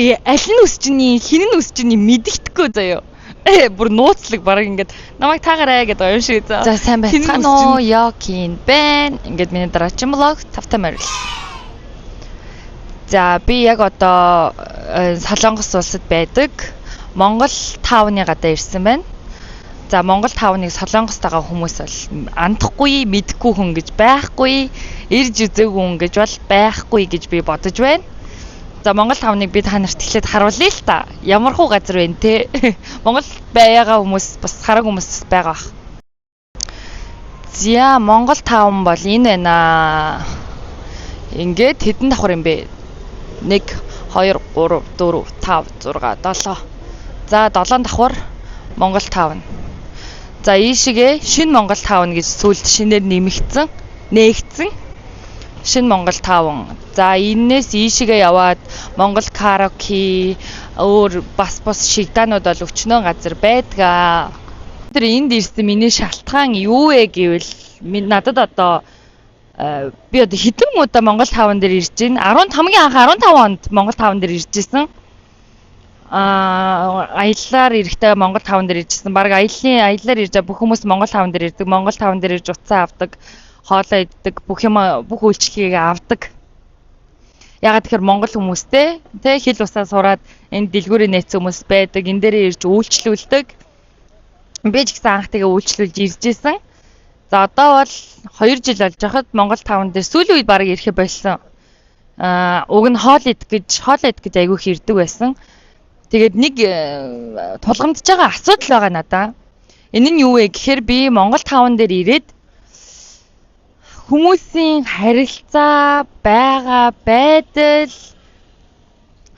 Аль нь үсэж ийн, хин нь үсэж ийн мэддэхгүй заяа. Бүр нууцлаг бараг ингээд намайг таагараа гэдэг юм шиг заа. За сайн байцгаана уу? Яокин бэн. Ингээд миний дараагийн блог Тавтамарил. За би яг одоо Солонгос улсад байдаг Монгол таавны гадаа ирсэн байна. За Монгол таавныг Солонгостойгоо хүмүүс бол андахгүй, мэдхгүй хүн гэж байхгүй, ирж үзээгүй хүн гэж бол байхгүй гэж би бодож байна. За Монгол таавныг би та нарт эхлээд харуулъя л та. Ямар хуу газар вэ те? Монгол байгаа хүмүүс бас хараг хүмүүс байгаа бах. За Монгол таавн бол энэ байна. Ингээд хэдэн давхар юм бэ? 1 2 3 4 5 6 7. За 7 давхар Монгол таавн. За ийшээгээ шинэ Монгол таавн гэж сүүлд шинээр нэмэгдсэн, нээгдсэн шинэ Монгол таавн. За энээс ийшээгээ яваад Монгол караоке өөр бас шигдаанууд бол өчнөө газар байдгаа. Тэр энд ирсэн миний шалтгаан юу вэ гэвэл надад одоо би одоо хэдэн удаа Монгол таавн дээр ирж байна. 15-гийн анх 15 онд Монгол таавн дээр ирж байсан. Аяллаар ирэхдээ Монгол таавн дээр иржсэн. Бараг аяллаар ирж байгаа бүх хүмүүс Монгол таавн дээр ирдэг. Монгол таавн дээр ирж утсаа авдаг, хоолоо иддэг, бүх үйлчлэгийг авдаг. Ягаад тэгэхээр Монгол хүмүүстэй тэ хэл усаа сураад энэ дэлгүүрийн нээц хүмүүс байдаг. Энэ дээрээ ирж үйлчлүүлдэг. Би ч гэсэн анх тэгээ үйлчлүүлж иржсэн. За одоо бол 2 жил болж байхад Монгол таавн дээр сүүлийн үед бараг ирэхэ болсон. Уг нь хоол идэх гэж айгүй их ирдэг байсан. Тэгээд нэг тулгамдж байгаа асуудал байгаа надаа. Энэ нь юу вэ гэхээр би Монгол таавн дээр ирээд хүмүүсийн харилцаа, байгаа байдал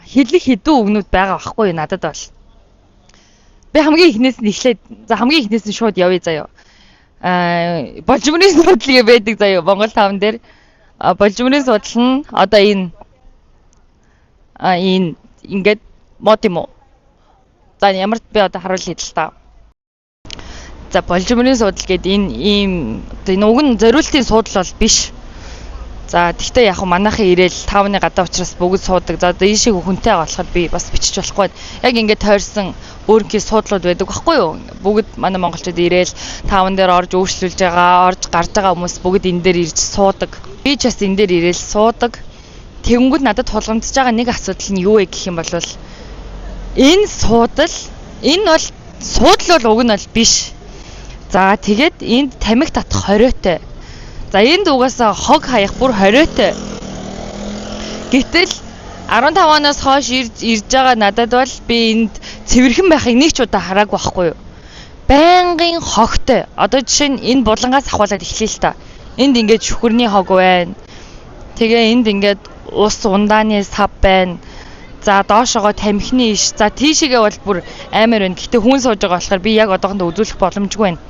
хэлэх хэдэн үгнүүд байгаа байхгүй надад бол. Би хамгийн ихнээс нь шууд явъя заяа. Болжмөрийн судлыг байдаг заяа Монгол таавн дээр. Болжмөрийн судал нь одоо энэ ингээд мод юм уу? За ямар би одоо харуулъя л та. За болжмөрийн судал гэдэг энэ уг нь зориултын судал бол биш. За тэгтээ яг манайхан ирээл таавны гадаа учраас бүгд суудаг. За одоо ийшээ хүнтэй болохоор би бас бичиж болохгүй. Яг ингээд тойрсон өөрөнхий суудлууд байдаг байхгүй юу? Бүгд манай монголчууд ирээл таавн дээр орж өөрчлүүлж байгаа, орж гарч байгаа хүмүүс бүгд энэ дээр ирж суудаг. Би ч бас энэ дээр ирээл суудаг. Тэгэнгүүт надад тулгамдж байгаа нэг асуудал нь юу вэ гэх юм бол энэ суудал бол уг нь бол биш. За тэгээд энд тамхи татах хориотой. За энд угаасаа хог хаях бүр хориотой. Гэтэл 15 оноос хойш ирж байгаа надад бол би энд цэвэрхэн байхыг нэг ч удаа хараагүй байхгүй юу. Байнгын хогтой. Одоо жишээ нь энэ булангаас ахуулаад эхлэе л та. Энд ингээд шүхэрний хог байна. Тэгээ энд ингээд ус ундааны сав байна. За доошогоо тамхины иш. За тийшээгээ бол бүр амар байна. Гэтэ хүн сууж байгаа болохоор би яг одоохондоо үзүүлэх боломжгүй байна.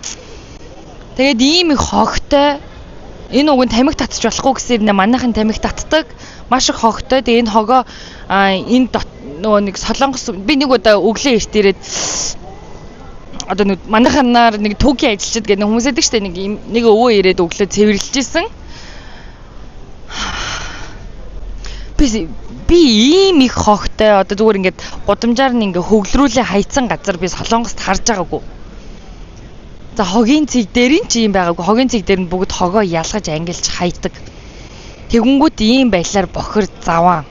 Тэгээд ийм их хогтой. Энэ уг нь тамхи татчих болохгүй гэсэн манайхан тамхи татдаг. Маш их хогтой. Тэгээд энэ хогоо энэ нөгөө нэг солонгос би нэг удаа өглөө эрт ирээд одоо нэг манайханаар нэг түүхийн ажилчид гэдэг хүмүүс байдаг штэ нэг өвөө ирээд өглөө цэвэрлж исэн. Би ийм их хогтой одоо зүгээр ингээд гудамжаар нь ингээ хөвлөрүүлээ хайцсан газар би Солонгост харж байгаагүй. За хогийн цэг дээр нь ч юм байгаагүй. Хогийн цэг дээр нь бүгд хогоо ялгаж ангилж хайдаг. Тэгэнгүүт ийм байдлаар бохир заваа.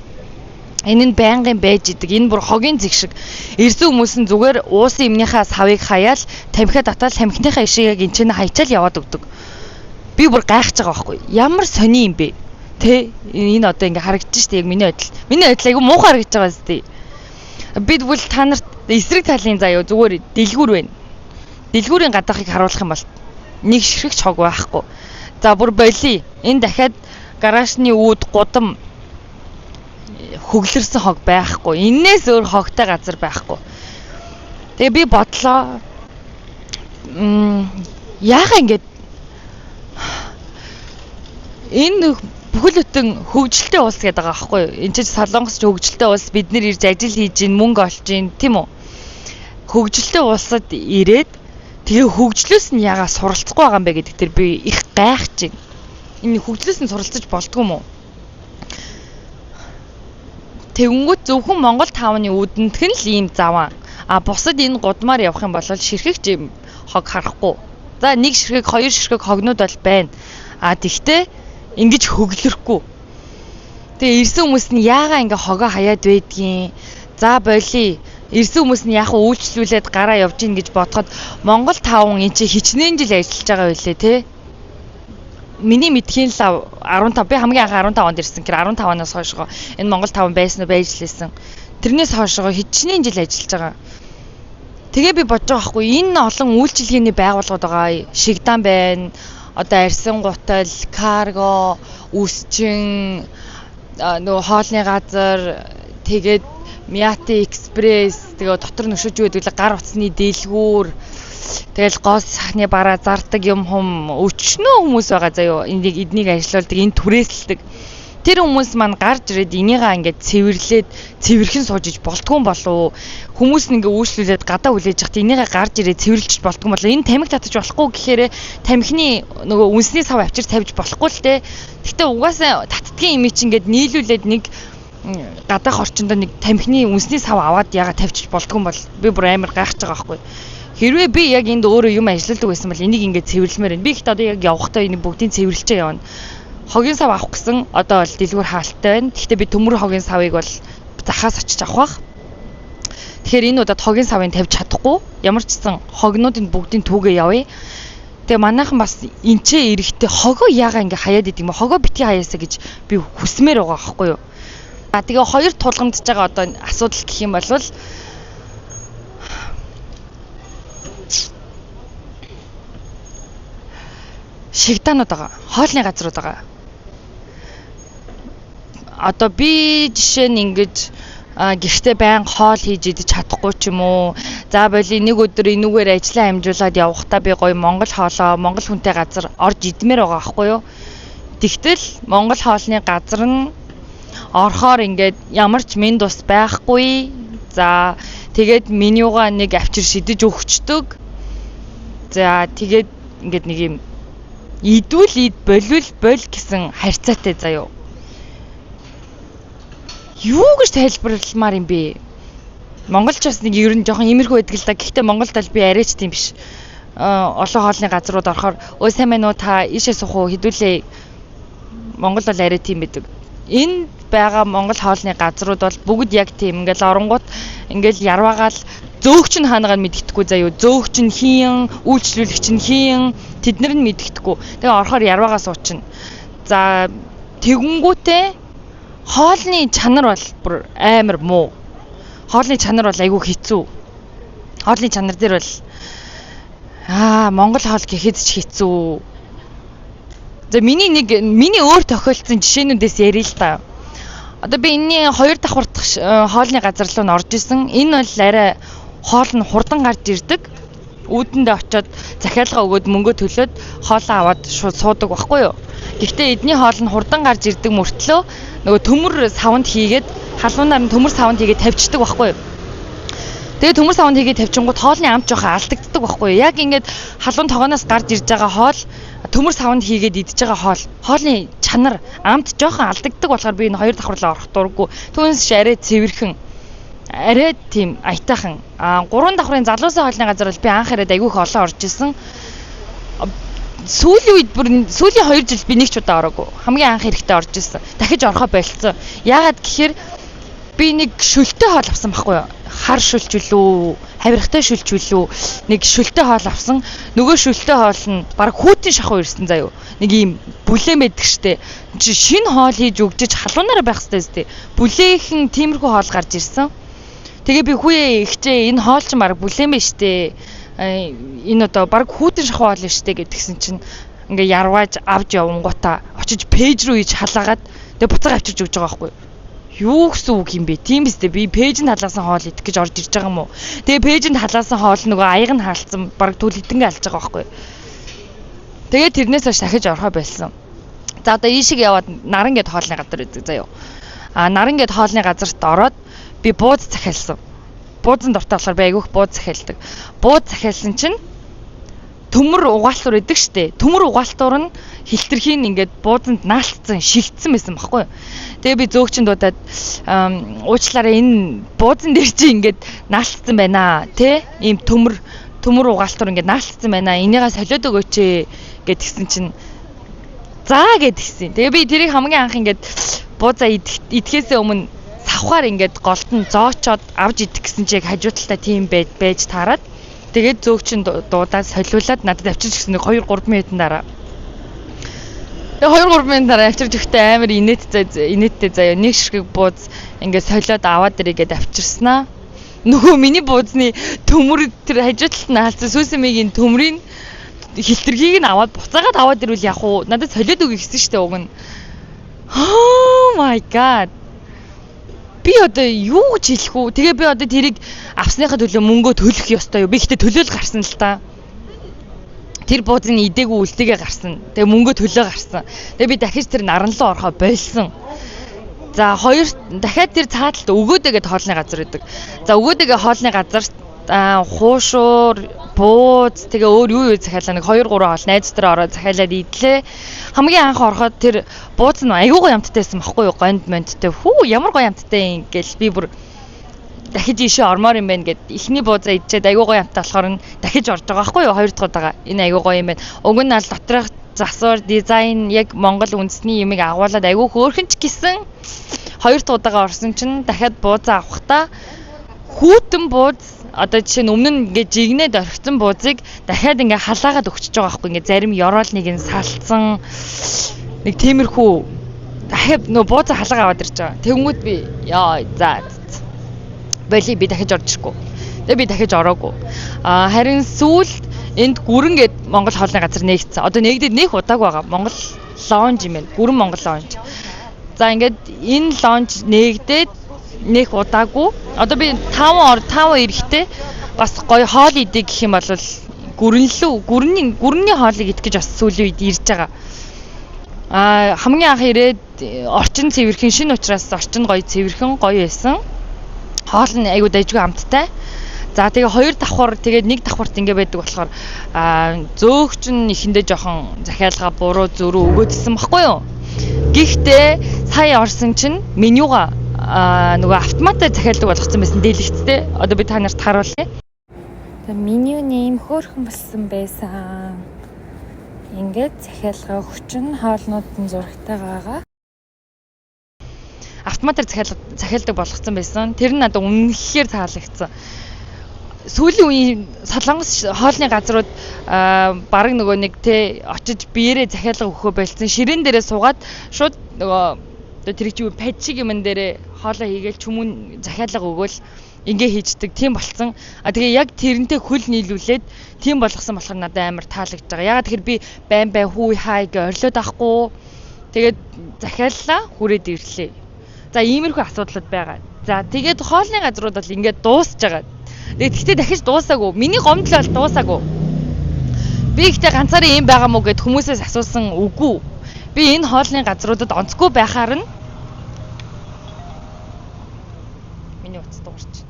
Энэ нь байнгын байж идэг. Энэ бүр хогийн цэг шиг. Ирсэн хүмүүс нь зүгээр уусын эмнийхээ савыг хаяал, тамхиа татаад тамхиныхаа ишийг яг энэ ч хайчаал яваад өгдөг. Би бүр гайхаж байгаа байхгүй. Ямар сони юм бэ? Тэ энэ одоо ингээ харагдаж штэ яг миний адил. Миний адил айгу муухай харагдаж байгаа зү. Бид бүл та нарт эсрэг талын заяа зүгээр дэлгүүр байна. Дэлгүүрийн гадаахыг харуулах юм бол нэг ширхэгч хог байхгүй. За бүр болий. Энэ дахиад гаражны үүд гудам хөглөрсөн хог байхгүй. Иннээс өөр хогтой газар байхгүй. Тэгээ би бодлоо. Яагаад ингэж энэ бүхэл бүтэн хөгжилтэй улс гэдэг байгаа байхгүй юу? Энд чинь Солонгос ч хөгжилтэй улс, бид нэр ирж ажил хийж гин, мөнгө олж гин, тийм үү? Хөгжилтэй улсад ирээд тэгээ хөгжлөөс нь ягаа суралцахгүй байгаа юм бэ гэдэг тэр би их гайхаж байна. Энэ хөгжлөөс нь суралцаж болдгоо юм уу? Тэгэнгүүт зөвхөн Монгол 5-ны үүдэндх нь л ийм заван. Бусад энэ гудмаар явах юм бол ширхэгч юм хог харахгүй. За нэг ширхэг, хоёр ширхэг хогнууд бол байна. Тэгтээ ингэж хөглөрөхгүй. Тэгээ ирсэн хүмүүс нь яагаа ингээ хогоо хаяад байдгийн. За болий. Ирсэн хүмүүс нь яг үйлчлүүлээд гараа явж гин гэж бодоход Монгол 5 энэ чи хичнээн жил ажиллаж байгаа байлээ те. Миний мэдхийн лав 15 би хамгийн анх 15 онд ирсэн. Тэр 15 оноос хойшоо энэ Монгол 5 байсан байж лээсэн. Тэрнээс хойшоо хичнээн жил ажиллаж байгаа. Тэгээ би бодож байгаа байхгүй энэ олон үйлчилгээний байгууллагууд байгаа. Шигдан байна. Одоо Арьсан гутал, карго, үсчин нөгөө хоолны газар тэгээд Мяти экспресс тэгээ дотор нөшөж байдаг л гар утасны дэлгүүр тэгэл гол сахны бараа зардаг юм өчнөө хүмүүс байгаа заяо эднийг ажиллаулдаг энэ түрээсэлдэг тэр хүмүүс маань гарч ирээд энийгаа ингээд цэвэрлэн суужиж болтгоо болов хүмүүс нь ингээд үйлчлүүлээд гадаа хүлээж явахт энийгээ гарч ирээд цэвэрлэж болтгоо болов энэ тамхи татаж болохгүй гэхээр тамхины нөгөө үнсний сав авчир тавьж болохгүй л те гэхдээ угаасаа татдгийн имиж ингээд нийлүүлээд нэг гадаах орчиндөө нэг тамхины үнсний сав аваад яга тавьчих болдгоо бол би бүр амар гайхаж байгаа байхгүй. Хэрвээ би яг энд өөрөө юм ажилладаг байсан бол энийг ингээд цэвэрлэмээр байна. Би ихтэй одоо яг явахдаа энийг бүгдийг цэвэрлжээ явна. Хогийн сав авах гэсэн одоо бол дэлгүүр хаалттай байна. Гэхдээ би төмөр хогийн савыг бол захаас очиж авах бах. Тэгэхээр энэ удаад хогийн савыг тавьж чадахгүй. Ямар ч гэсэн хогнуудын бүгдийг түүгээ явъя. Тэгээ манайхан бас энчээ эрэхтэй хогоо яага ингээд хаяад идэм бэ? Хогоо битгий хаяасаа гэж би хүсмээр байгаа байхгүй юу? Тэгээ хоёр тулгамдж байгаа одоо асуудал гэх юм бол шигдаанууд байгаа. Хоолны газрууд байгаа. Одоо би жишээ нь ингэж гэртээ байн хоол хийж идэж чадахгүй ч юм уу. За боли нэг өдөр энүүгээр ажиллаа амжуулаад явахдаа би гоё Монгол хоолоо, Монгол хүнтэй газар орж идмээр байгаа байхгүй юу? Тэгтэл Монгол хоолны газар нь орхоор ингээд ямар ч минь тус байхгүй. За тэгээд менюга нэг авчир шидэж өгчдөг. За тэгээд ингээд нэг юм идвэл ид болвол бол гэсэн харьцаатай заяо. Юу гэж тайлбарламаар юм бэ? Монголч бас нэг ер нь жоохон иймэрхүү байдаг л да. Гэхдээ Монголд л би арайч тийм биш. Олон хоолны газрууд орохоор өө сайн мэн үү та ийшээ суух уу хэдүүлээ. Монгол бол арай тийм байдаг. Энэ байгаа Монгол хоолны газрууд бол бүгд яг тийм ингээл оронгууд ингээл ярваагаал зөөгч нь хаанагаа мэддэхгүй заяо зөөгч нь хийн үйлчлүүлэгч нь хийн тэднэр нь мэддэхгүй тэгээ орохоор ярваагаа суучна за тэгэнгүүтээ хоолны чанар бол бүр амар муу хоолны чанар бол айгүй хэцүү хоолны чанар дээр бол Монгол хоол гэхэд ч хэцүү за миний өөр тохиолдсон жишээнүүдээс ярил л та одоо би энэний хоёр давхар хоолны газар руу н орж исэн энэ бол арай хоол нь хурдан гарч ирдэг. Үүдэндээ очиод захиалга өгөөд мөнгө төлөөд хоолоо аваад шууд суудаг байхгүй юу? Гэхдээ эдний хоол нь хурдан гарч ирдэг мөртлөө нөгөө төмөр савнд хийгээд халуунаар нь төмөр савнд хийгээд тавьчихдаг байхгүй юу? Тэгээ төмөр савнд хийгээд тавьчингууд хоолны амт жоохон алдагддаг байхгүй юу? Яг ингээд халуун тогооноос гарч ирж байгаа хоол төмөр савнд хийгээд идж байгаа хоолны чанар амт жоохон алдагддаг болохоор би энэ хоёр давхарлаа орох дурггүй. Түүнээс арай цэвэрхэн арай тийм аятайхан гурван давхрын залуусын хоолны газар бол би анх хараад айгүйх олон орж исэн. Сүүлийн үед бүр сүүлийн 2 жил би нэг ч удаа ороогүй. Хамгийн анх хэрэгтэй орж исэн. Дахиж орохоо болцсон. Яагаад гэхээр би нэг шүлтэй хоол авсан байхгүй юу? Хар шүлчүүлүү, хавирхтай шүлчүүлүү. Нэг шүлтэй хоол авсан. Нөгөө шүлтэй хоол нь баг хүүтэн шахуу ирсэн заяо. Нэг ийм бүлээн байдаг штэ. Чи шинэ хоол хийж өгчөж халуунаараа байх хэрэгтэй зү. Бүлээхэн тиймэрхүү хоол гарч ирсэн. Тэгээ би хүүе ихчээ энэ хоол ч баг бүлээн байж штэ. Энэ одоо баг хүүтэн шахуу хоол штэ гэдгсэн чинь ингээ ярвааж авч явангуудаа очиж пэйж рүү иж халаагаад тэгээ буцаага авчирч өгч байгаа байхгүй юу? Юу гэсэн үг юм бэ? Тийм биз дээ. Би пэйжэнд халаасан хоол идэх гэж орж ирж байгаа юм уу? Тэгээ пэйжэнд халаасан хоол нөгөө аяг нь хаалцсан баг түл хитэнгээ алж байгаа байхгүй юу? Тэгээ тэрнээс хойш дахиж орохоо болсон. За одоо ийшиг яваад наран гэд хоолны газар үүдэг заяо. Наран гэд хоолны газарт ороод би бууз захиалсан. Буузан дуртай болохоор би айгүйх бууз захиалдаг. Бууз захиалсан чинь төмөр угаалтуур идэг штэ. Төмөр угаалтуур нь хилтерхийн ингээд буузанд наалтсан, шигдсэн байсан баггүй. Тэгээ би зөөгчөнд удаад уучлаарай энэ буузан дээр чи ингээд наалтсан байна те. Ийм төмөр угаалтуур ингээд наалтсан байна. Энийгээ солиод өгөөч гэд гисэн чинь заа гэдгийгсэн. Тэгээ би тэрийг хамгийн анх ингээд буузаа идэхээс өмнө савхаар ингээд голд нь зоочоод авч идэх гэсэн чиг хажууталтаа тийм байж таарад. Тэгээд зөөгчөнд дуудаад солиулаад надад авчирч гисэн 2-3 минутын дараа. Тэгээ 2-3 минутын дараа авчирч өгтөө амар инээдтэй заяа. Нэг ширхэг бууз ингээд солиод аваад ирэгээд авчирснаа. Нөгөө миний буузны төмөр тэр хажууталт нь хаалцсан сүсэмигийн төмрийн хилтергийг нь аваад буцаагаад аваад ирвэл яах вэ? Надад солиод өгье гэсэн штэ уг нь. Oh my god. Би одоо юу гэж хэлэх вэ? Тэгээ би одоо тэрийг авсныхаа төлөө мөнгөө төлөх ёстой юу? Би ихтэй төлөөл гарсан л та. Тэр буузын идээгүй үлдээгээ гарсан. Тэгээ мөнгөө төлөө гарсан. Тэгээ би дахиж тэр наран руу орохоо болсон. За хоёр дахиад тэр цааталт өгөөдөө гэд хоолны газар идэг. За өгөөдөө хоолны газар хуушуур бууз тэгээ өөр юу захиалаа нэг 2-3 хоол найзтар ороод захиалаад идлээ. Хамгийн анх ороход тэр бууз нь айгүй гоё ямттайсэн баггүй юу? Гонд мондтэй. Хүү ямар гоё ямттай юм гээл би бүр дахиж ийшээ ормоор юм байна гэд ихний буузаа идчихэд айгүй гоё ямттай болохоор нь дахиж орж байгаа байхгүй юу? Хоёр дахь удаага. Энэ айгүй гоё юм байна. Уг нь аль доторх засвар дизайн яг Монгол үндэсний юмыг агуулад айгүй хөөрхөн ч гэсэн хоёр дахь удаага орсон чинь дахиад буузаа авахдаа хүүтэн бууз одоо жишээ нь өмнө нь ингээд жигнээд орхисон буузыг дахиад ингээ халаагаад өгчөж байгаа байхгүй ингээ зарим ёроол нэг нь салцсан нэг тиймэрхүү дахиад нөө буузаа халаа аваад ирж байгаа. Тэнгүүд би яа за боли би дахиж орж ирэхгүй. Тэгээ би дахиж ороогүй. Харин сүүлд энд гүрэн гэд Монгол хоолны газар нээгдсэн. Одоо нээгдээд нэх удаагүй байгаа. Монгол лонж юм байна. Гүрэн Монгол лонж. За ингээд энэ лонж нээгдээд нэх удаагүй. Одоо би 5 ирэхтэй бас гоё хоол идэх гэх юм бол гүрний хоолыг идэх гэж бас сүүлийн үед ирж байгаа. Хамгийн анх ирээд орчин цэвэрхэн шинэ учраас орчин гоё цэвэрхэн гоё байсан. Хоол нь айгуу дайжгүй амттай. За тэгээ хоёр давхар тэгээд нэг давхарт ингэ байдаг болохоор зөөгч нь ихэндээ жоохон захиалга буруу зөрүү өгөөдсөн баггүй юу. Гэхдээ сая орсон чинь менюга нөгөө автоматар захиалдаг болгоцсон байсан дэлгэцтэй. Одоо би та нарт харуулъя. Тэгээ менюний юм хөөрхөн болсон байсан. Ингээд захиалга өгчин хоолнуудын зурагтай байгаа. Автоматар захиалдаг болгоцсон байсан. Тэр нь надад үнэхээр таалагдсан. Сүүлийн үеийн Солонгос хоолны газрууд баг нөгөө нэг те очиж биеэрээ захиалга өгөхөө болсон. Ширээн дээрээ суугаад шууд нөгөө тэр чи пад шиг юм дээрээ хоолоо хийгээл чүмүн захиалга өгөөл ингээ хийждэг тийм болцсон. Тэгээ яг тэрнтэй хөл нийлүүлээд тийм болгосон болохоор надад амар таалагдж байгаа. Ягаад тэгэхээр би байн хүү хай гэ орилоод авахгүй. Тэгээд захиаллаа хүрээд ирлээ. За иймэрхүү асуудлууд байгаа. За тэгээд хоолны газрууд бол ингээд дуусж байгаа. Тэгэхдээ дахиж дуусаагүй. Миний гомдол бол дуусаагүй. Би ихтэй ганцаараа юм байгаа мó гэд хүмүүсээс асуусан үгүй. Би энэ хоолны газруудад онцгүй байхаар нь миний утас дуурч.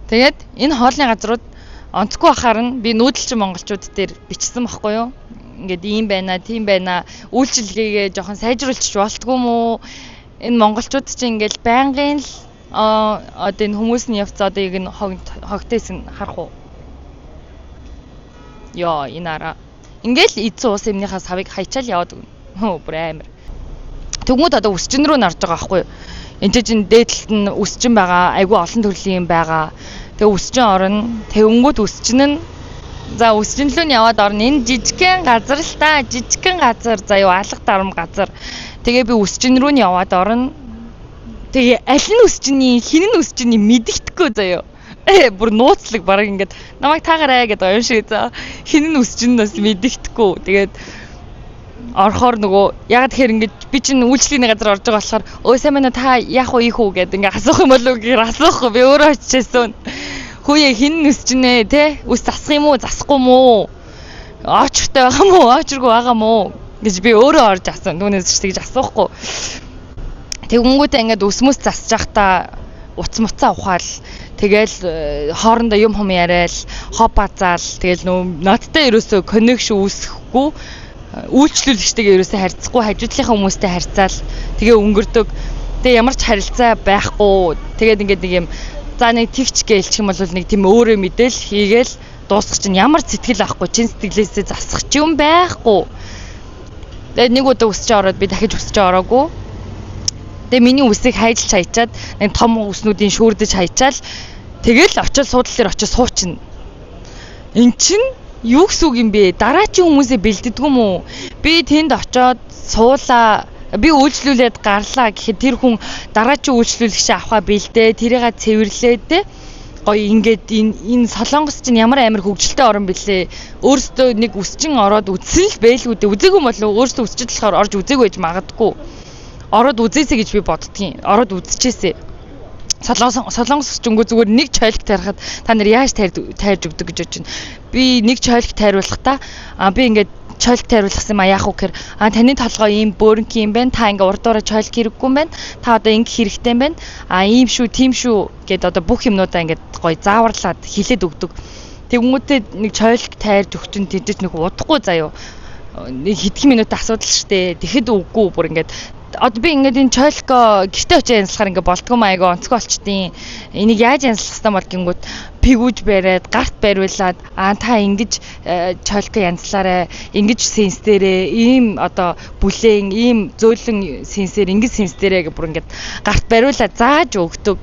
Тэгээд энэ хоолны газрууд онцгүй байхаар нь би нүүдэлчин монголчууд дээр бичсэн байхгүй юу? Ингээд ийм байна, тийм байна. Үйлчилгээгээ жоохон сайжруулчих болтгүй мүү? Энэ монголчууд чинь ингээд байнгын л одоо энэ хүмүүсийн явц одоо яг н хогтойс нь харах уу? Яа, энэ араа. Ингээл эзэн уус юмныхаа савыг хайчаал яваад өгнө. Бүр амар. Тэгмүүд одоо өсчин рүү нарж байгаа байхгүй юу? Энд чинь дээдлэлт нь өсчин байгаа, айгүй олон төрлийн юм байгаа. Тэгээ өсчин орно. Тэнгүүд өсчин нь за өсчинлөө нь яваад орно. Энэ жижигхэн газар л та, жижигхэн газар заа юу алга дарам газар. Тэгээ би өсчин рүү нь яваад орно. Тэгээ аль нь өсчиний, хин нь өсчиний мэддэхгүй заяа. Бүр нууцлаг бараг ингээд намайг таагараа гэдэг юм шиг заа. Хин нь өсчин бас мэддэхгүй. Тэгээд орохоор нөгөө яг тэгэхээр ингээд би чинь үйлчлэгийн газар орж байгаа болохоор өө сайн мэнэ та яах вэ ийх үү гэдэг ингээд асуух юм болов гэхээр асуухгүй би өөрөө очижсэн. Хөөе хин нь өсчинэ те? Үс засах юм уу, засахгүй юм уу? Очртой байгаа мó, очргүй байгаа мó гэж би өөрөө орж асан. Түүнээс ч тэгж асуухгүй. Тэгэнгүүтээ ингээд өсмөс засж явахдаа уц муцаа ухаал тэгэл хоорондоо юм хум яриад хоб базаал тэгэл нөө надтай ерөөсөө коннекшн үүсэхгүй үйлчлүүлэгчтэйгээ ерөөсөө харьцахгүй хажуудлынхаа хүмүүстэй харьцаал тэгээ өнгөрдөг. Тэгээ ямар ч харилцаа байхгүй. Тэгээд ингээд нэг юм за нэг тэгч гэлчих юм бол нэг тийм өөрөө мэдээл хийгээл дуусах чинь ямар сэтгэл авахгүй чин сэтгэлээсээ засах ч юм байхгүй. Тэгээд нэг удаа өсч ороод би дахиж өсч ороогүй. Тэгээ миний үсийг хайж хайчаад нэг том үснүүдийн шүүрдэж хайчаал тэгэл очиж суудлын дээр очиж суучна. Эн чин юу гэсэн үг юм бэ? Дараачийн хүмүүсээ бэлддэг юм уу? Би тэнд очоод суулаа. Би үйлчлүүлээд гарлаа гэхэд тэр хүн дараачийн үйлчлүүлэгчээ авахаа бэлдээ. Тэрийгээ цэвэрлээд те гоё ингээд энэ Солонгос чинь ямар амар хөгжилтэй орн бэлээ. Өөрөөсөө нэг үсчин ороод үтсэн л байлгүй дээ. Үзээгүй юм болов уу? Өөрөөсөө үсчихэд болохоор орж үзээгүй байж магадгүй. Ороод үзээсэй гэж би боддгийн. Ороод үзчихээсэй. Солонгос чөнгөө зүгээр нэг чойлог тарихад та нар яаж тайрж өгдөг гэж бодож байна. Би нэг чойлог тайруулахдаа би ингээд чойлог тайруулсан юм яах вэ гэхээр таны толгой ийм бөөрөнх юм байна. Та ингээд урдуураа чойлог хэрэггүй юм байна. Та одоо ингэ хэрэгтэй юм байна. Ийм шүү, тийм шүү гэд одоо бүх юмнуудаа ингээд гоё зааварлаад хилээд өгдөг. Тэгмүүдээ нэг чойлог тайрж өгчин тэжиж нэг удахгүй заяо. Нэг хэдхэн минут асуудал штэ. Тэгэхэд үгүй бүр ингээд одоо би ингээд энэ чойлко гэртээ очиж янзлахаар ингээд болдгоо маяга онцгой болчтیں۔ Энийг яаж янзлах юм бол гингүүд пигүүж бариад гарт бариулаад та ингэж чойлко янзлаарэ ингэж сенсдэрээ ийм одоо бүлээн ийм зөөлөн сенсээр ингэж сенсдэрээ гэх бүр ингээд гарт бариулаад зааж өгдөг.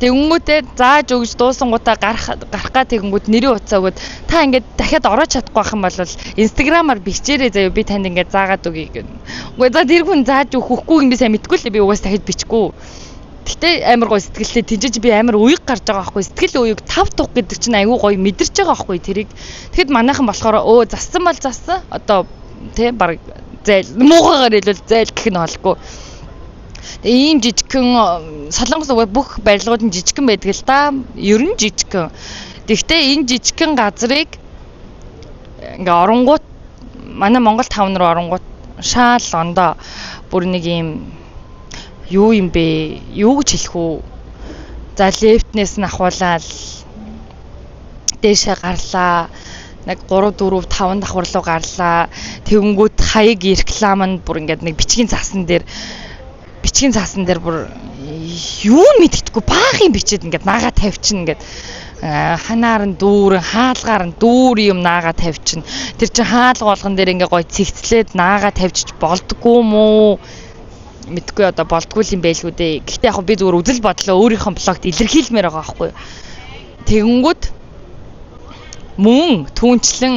Тэгэнгүүтээ зааж өгж дуусангуудаа гарах га тэгэнгүүт нэрийн уцаа өгöd та ингээд дахиад ороод чадахгүй байх юм бол инстаграмаар бичээрэй заяа би танд ингээд заагаад өгье гэнэ. Үгүй за тэр хүн зааж өгөхгүй юм би сайн мэдгүй л би угаас дахиад бичихгүй. Гэтэ амар гоё сэтгэлтэй тийжж би амар уяг гарч байгаа байхгүй сэтгэл уяг тав тух гэдэг чинь айгүй гоё мэдэрч байгаа байхгүй тэрийг. Тэгэхэд манайхан болохоор зассан бол зассан одоо тий баг зайл муугаагаар хэлвэл зайл гэх нь болохгүй. Ийм жижигхэн Солонгос бүх барилгууд нь жижигхэн байдаг л да. Ер нь жижигхэн. Гэхдээ энэ жижигхэн газрыг ингээ оронгууд манай Монгол тавн руу оронгууд шаал ондоо бүр нэг юм юу юм бэ? Юу гэж хэлэх үү? За лефтнээс нь ахуулаад дээшээ гарлаа. Нэг 3 4 5 давхар руу гарлаа. Тэгэнгүүт хаяг реклам нь бүр ингээд нэг бичгийн цаасан дээр бүр юу мэддэхгүй баахан бичээд ингээд наагаа тавьчихна ингээд ханаар нь дүүрэн хаалгаар нь дүүр юм наагаа тавьчихна. Тэр чинь хаалга болгон дээр ингээ гоё цэгцлээд наагаа тавьчих болдгоо юм уу? Мэдгүй одоо болдгүй юм байлгүй дээ. Гэхдээ яг би зүгээр үзэл бодлоо өөрийнхөө блогт илэрхийлмээр байгаа байхгүй юу. Тэгэнгүүт мөн түүнчлэн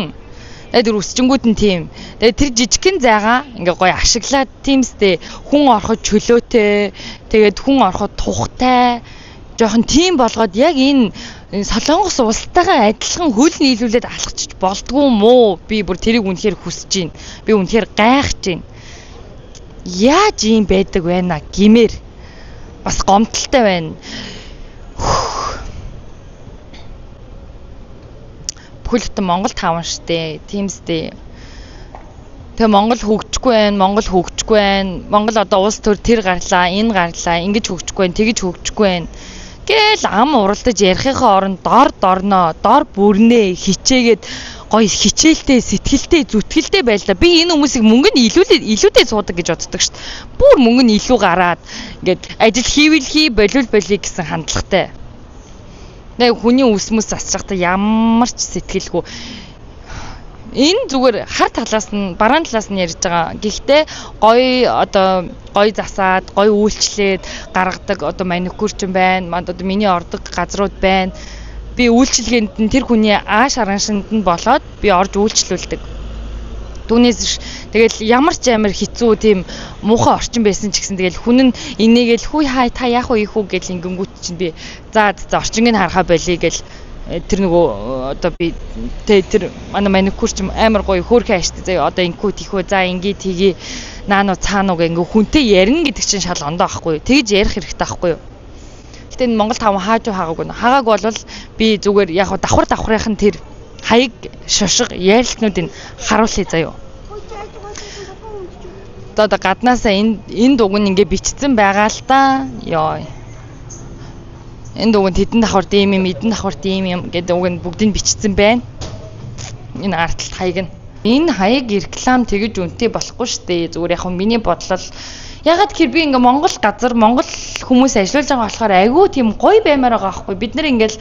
тэр үсчингүүд нь тийм. Тэгээ тэр жижигхэн зайгаа ингээ гоё ашиглаад тиймстэй хүн ороход чөлөөтэй. Тэгээд хүн ороход тухтай. Жохон тийм болгоод яг энэ Солонгос улстайгаа адилхан хөл нийлүүлээд алхчих болдгоо юм уу? Би бүр тэрийг үнэхээр хүсэж байна. Би үнэхээр гайхаж байна. Яаж ийм байдаг байна гэмээр бас гомдолтой байна. Бүхэлдээ Монгол таван штэ. Тиймстэй. Тэгээ Монгол хөгжихгүй байна. Монгол одоо улс төр тэр гарлаа, энэ гарлаа, ингэж хөгжихгүй байна, тэгэж хөгжихгүй байна. Гэл ам уралдаж ярихынхаа оронд дор бүрнээ хичээгээд гоё хичээлтэй, сэтгэлтэй, зүтгэлтэй байлаа. Би энэ хүмүүсийг мөнгө нь илүүтэй суудаг гэж боддог шүү дээ. Бүр мөнгө нь илүү гараад ингээд ажил хийвэл болов гэсэн хандлагатай. Нэг хүний үсмэс засчихтай ямар ч сэтгэлгүй. Энэ зүгээр хар талаас нь, бараан талаас нь ярьж байгаа. Гэхдээ гоё засаад, гоё үйлчлээд гаргадаг одоо маникюрчин байна. Одоо миний ордог газрууд байна. Би үйлчлэгээнд нь тэр хүний ааш араншинд нь болоод би орж үйлчлүүлдэг. Түүнээс тэгэл ямар ч амар хэцүү тийм муухай орчин байсан ч гэсэн тэгэл хүн нь энийгэл хүй хай та яах вэ их үү гэл ингэнгүүт чинь би за орчинг нь харахаа болъё гэл тэр нөгөө одоо би тэр манай маникюрч амар гоё хөөрхөн ааштай заяа одоо ингэв тийхүү за ингээ тгий наануу цаануу ингээ хүнтэй ярина гэдэг чинь шал ондоо ахгүй тэгж ярих хэрэгтэй ахгүй юу. Гэтэ энэ Монгол таван хааж хаагаагүй нэ хаагааг бол би зүгээр яг давхрынх нь тэр хаяг шошго ярилцнуудыг харуулъя заяа. Одоо гаднаасаа энэ дуг нь ингээ бичсэн байгаа л та. Йоо. Энд уг нь тэдэн давхар ийм юм, эдэн давхар ийм юм гэдэг уг нь бүгдийг бичсэн байна. Энэ артлт хаяг нь. Энэ хаяг реклам тэгэж үнэтэй болохгүй шүү дээ. Зүгээр яг миний бодлол ягаад гэхээр би ингээ Монгол газар Монгол хүмүүс ажиллаж байгаа болохоор айгүй тийм гоё баймаар байгаа байхгүй. Бид нэр ингээл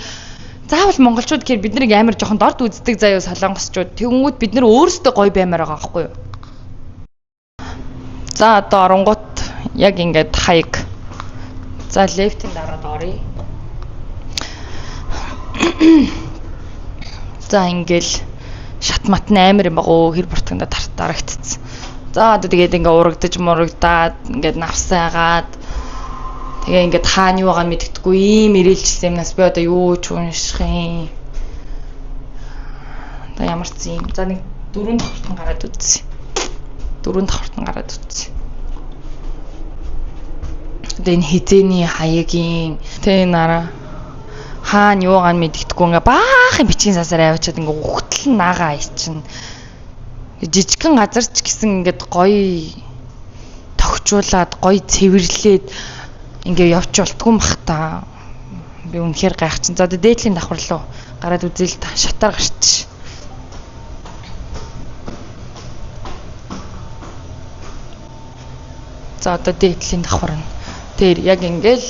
заавал монголчууд гэхээр бид нарыг амар жоохон дорд үздэг заяа солонгосчууд. Тэгвэл бид нар өөрсдөө гоё баймаар байгаа байхгүй юу? За одоо оронгууд яг ингээд хаяг. За лефтийн дараад оръё. За ингээл шат мат амар юм багөө хэр буртагна дарагдцсан. За одоо тэгээд ингээ урагдаж мурагдаад ингээд навсаагаад тэгээ ингээд хаана юу байгаа мэддэггүй ийм ирээлжсэн юмнаас би одоо юу ч унших юм. Одоо ямар ч юм. За нэг 4 давхартан гараад үзье. 4 давхартан гараад үзье. Одоо энэ хизээний хаягийн тэ нараа хаана юугаан мэддэггүй ингээ баахан бичгийн сасаар аваачаад ингээ ухтал наагаа ичнэ. Жижигхэн газар ч гэсэн ингээд гоё тогтчуулаад гоё цэвэрлээд ингээ явж болтгүй бах та. Би үнэхээр гайхчихсан. За одоо дээдлийн давхар руу гараад үзье л та. Шатаар гарч. За одоо дээдлийн давхар нь. Тэр яг ингээл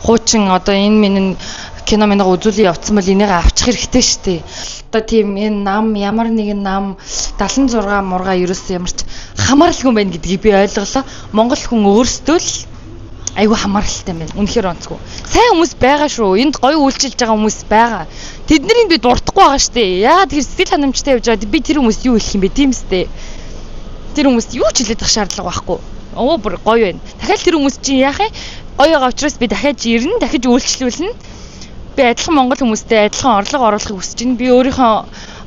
хуучин одоо энэ минь кино минь үзүүлэн явцсан бол энийг авчих хэрэгтэй шүү дээ. Одоо тийм энэ нам ямар нэгэн нам 76 мурга ерөөс ямар ч хамааралгүй байна гэдгийг би ойлголоо. Монгол хүн өөрсдөө л айгүй хамааралтай байна. Үнэхээр онцгүй. Сайн хүмүүс байгаа шүү. Энд гоё үйлчилж байгаа хүмүүс байгаа. Тэднийг би дуртахгүй байгаа шүү дээ. Яагаад тэр сэтгэл ханамжтай явж байгаа би тэр хүмүүст юу хэлэх юм бэ тийм үстэй. Тэр хүмүүст юу ч хэлэх шаардлага байхгүй. Оо бүр гоё байна. Дахиад тэр хүмүүс чинь яах вэ? Гоё байгаа учраас би дахиад ирнэ, дахиж үйлчлүүлнэ. Би адилхан монгол хүмүүстэй адилхан орлого оруулахыг хүсэж байна. Би өөрийнхөө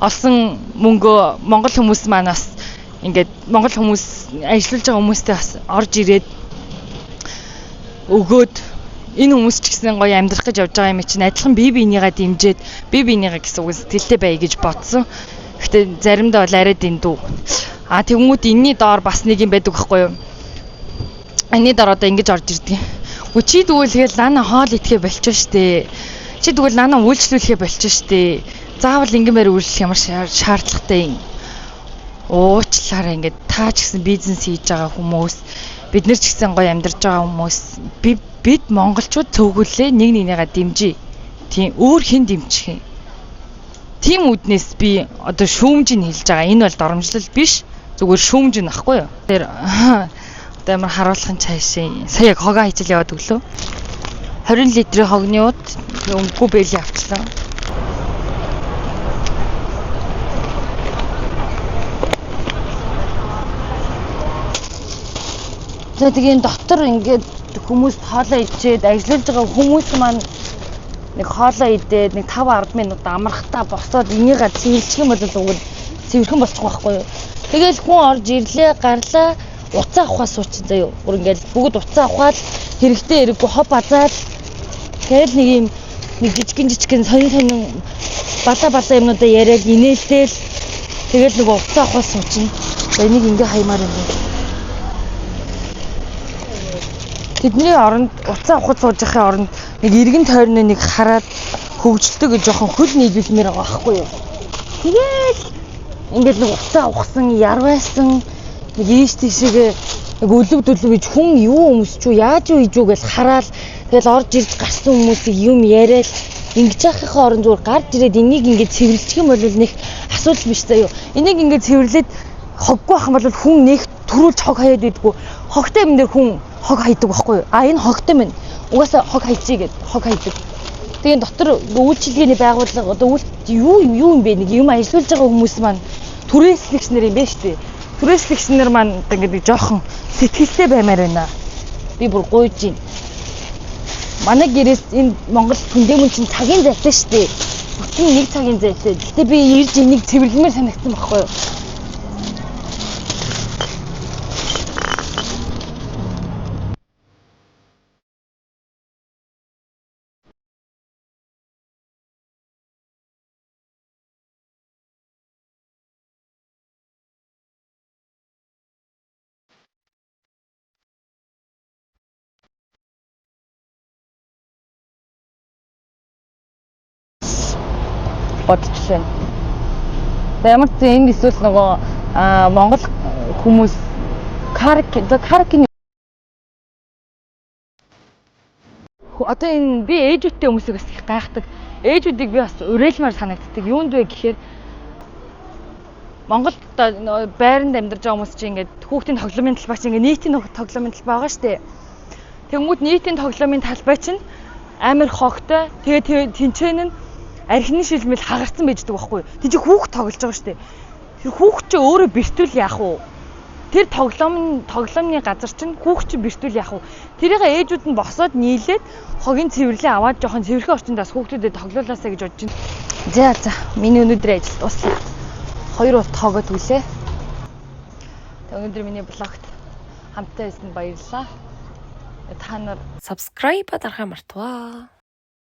олсон мөнгөө монгол хүмүүс маань бас ингээд монгол хүмүүс ажиллаж байгаа хүмүүстэй бас орж ирээд өгөөд энэ хүмүүс ч гэсэн гоё амьдрах гэж явж байгаа юм чинь адилхан бие биенийгээ дэмжиж бие биенийгээ гэсэн үг сэтгэлтэй бай гэж бодсон. Гэхдээ заримдаа бол арай дэндүү. А тэгмүүд энэний доор бас нэг юм байдаг байхгүй юу? Энэний доор одоо ингэж орж ирдэг. Үгүй чи дүүлгээл лана хоол идэхэ болчих штэ. Чи тэгвэл нанаа үйлчлүүлэхэ болчих штэ. Заавал ингэмээр үйлчлэх ямар шаардлагатай юм. Уучлаарай ингээд та ч гэсэн бизнес хийж байгаа хүмүүс, бид нар ч гэсэн гоё амьдарч байгаа хүмүүс, бид монголчууд цөөхөлөө нэг нэгнийгээ дэмжиж. Тийм өөр хэн дэмжих юм. Тийм үднээс би одоо шүүмжийг хэлж байгаа. Энэ бол доромжлол биш. Зүгээр шүүмж нь ахгүй юу? Тэр одоо ямар харуулахын цаашаа сая яг хогоо хичээл яваад өглөө. 20 литрийн хогны ууд өнгөгүй бэлий авчлаа. За тэгээд дотор ингээд хүмүүс хоолоо ичээд ажиллаж байгаа хүмүүс маань нэг хоолоо идээд нэг 5-10 минут амрахтаа босоод энийгээ цэвэрлэх юм бол уг цэвэрхэн болчих واخгүй юу. Тэгэл хүн орж ирлээ, гарлаа, уцаа авахаас суучин заяа. Бүр ингээд бүгд уцаа авахад хэрэгтэй хэрэггүй хов базаал тэгэл нэг жижигэн сонин бала юмнуудаа яриад инээлтэл тэгэл нэг уцаа авахаас суучин. За энийг ингээ хаймаар юм байна. Тэдний оронд уцаа авахд сууж байхын оронд нэг эргэн тойрны нэг хараад хөвгөлтөг жоохон хөл нийлүүлмээр байгаа байхгүй юу. Тэгэл ингээд нэг уцаа авахсан, ярвайсан нэг ийш тийшээгээ нэг өлөв гэж хүн юу өмсчүү, яаж юу хийж үү гэж хараал тэгэл орж ирж гарсан хүмүүсийг юм яриад ингэж яхахын орон зүгээр гарч ирээд энийг ингээд цэвэрлэх юм бол нэг асуудал биш заяа. Энийг ингээд цэвэрлээд хоггүй байх юм бол хүн нэг төрүүлж хог хаяад байдгүй. Хогтой юм дээр хүн хог хайдаг байхгүй юу? А энэ хогтой минь угаасаа хог хайчий гэд хог хайдаг. Тэгээд дотор үйлчилгээний байгууллага одоо юу юм бэ? Нэг юм ажиллаж байгаа хүмүүс маань түрээслэгч нар юм байна шүү дээ. Түрээслэгч нар маань ингээд нэг жоохон сэтгэлтэй баймаар байна. Би бүр гуйж байна. Манай гэрээс энэ Монгол хүндэмэн чинь цагийн зайлтай шүү дээ. Бүтэн нэг цагийн зайлтай. Гэтэ би ирж энийг цэвэрлэмээр санагдсан байхгүй юу? бодож байна. Тэгээ ямар ч энэ эсвэл нөгөө Монгол хүмүүс каркин одоо энэ би ээжүүдтэй хүмүүсийг бас их гайхдаг. Ээжүүдийг би бас уриалмаар санагддаг. Юунд вэ гэхээр Монголд байранд амьдарч байгаа хүмүүс чинь ингээд хүүхдийн тоглоомын талбай чинь ингээд нийтийн тоглоомын талбай байгаа шүү дээ. Тэнгүүд нийтийн тоглоомын талбай чинь амар хогтой. Тэгээ тэнцэн нь архины шилмэл хагарсан байждаг байхгүй. Тэг чи хүүхд тоглож байгаа шүү дээ. Тэр хүүхд чи өөрөө бэртүүл яах вэ? Тэр тоглоомны газар чинь хүүхд чи бэртүүл яах вэ? Тэрийг ээжүүд нь босоод нийлээд хогийн цэвэрлээ аваад жоохон цэвэрхэн орчинд бас хүүхдүүдэд тоглоулаасаа гэж бодож байна. За миний өнөөдрийн ажил дуслаа. 2 урт хогоод үлээ. Тэг өнөөдөр миний блогт хамтдаа ирсэнд баярлалаа. Та нар Subscribe дарахаа мартаваа.